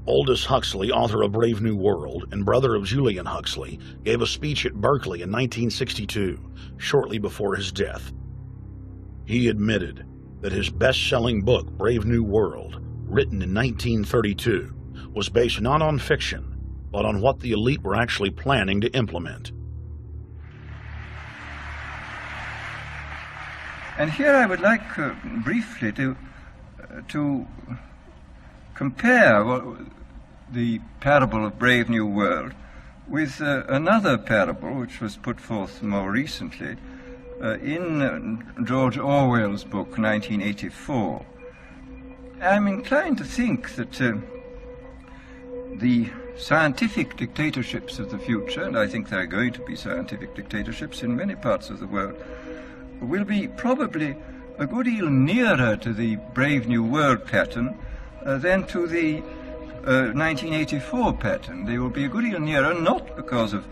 Aldous Huxley, author of Brave New World and brother of Julian Huxley, gave a speech at Berkeley in 1962, shortly before his death. He admitted that his best-selling book, Brave New World, written in 1932, was based not on fiction, but on what the elite were actually planning to implement. And here I would like briefly to compare the parable of Brave New World with another parable which was put forth more recently in George Orwell's book 1984. I'm inclined to think that the scientific dictatorships of the future, and I think there are going to be scientific dictatorships in many parts of the world, will be probably a good deal nearer to the Brave New World pattern than to the 1984 pattern. They will be a good deal nearer, not because of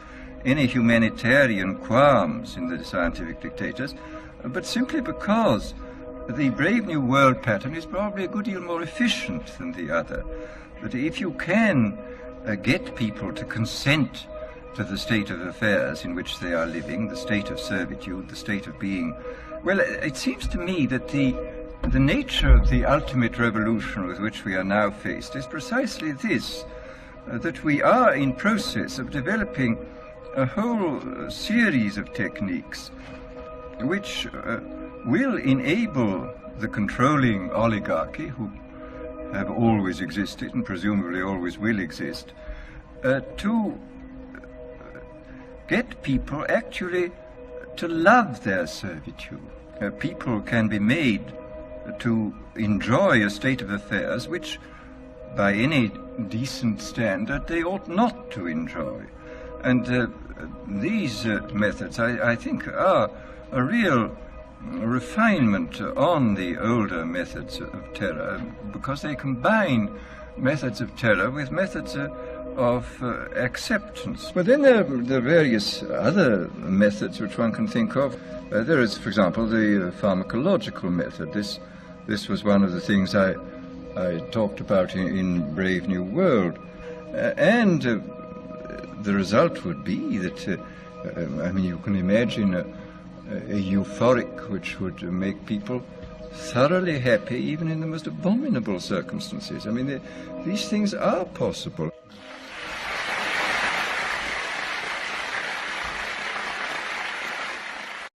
any humanitarian qualms in the scientific dictators, but simply because the Brave New World pattern is probably a good deal more efficient than the other. But if you can get people to consent to the state of affairs in which they are living, the state of servitude, the state of being, well, it seems to me that the nature of the ultimate revolution with which we are now faced is precisely this, that we are in process of developing a whole series of techniques which will enable the controlling oligarchy, who have always existed and presumably always will exist, to get people actually to love their servitude. People can be made to enjoy a state of affairs which, by any decent standard, they ought not to enjoy. And these methods, I think, are a real refinement on the older methods of terror, because they combine methods of terror with methods of acceptance. But then there are various other methods which one can think of. There is, for example, the pharmacological method. This was one of the things I talked about in Brave New World. And the result would be that, you can imagine a euphoric which would make people thoroughly happy even in the most abominable circumstances. These things are possible.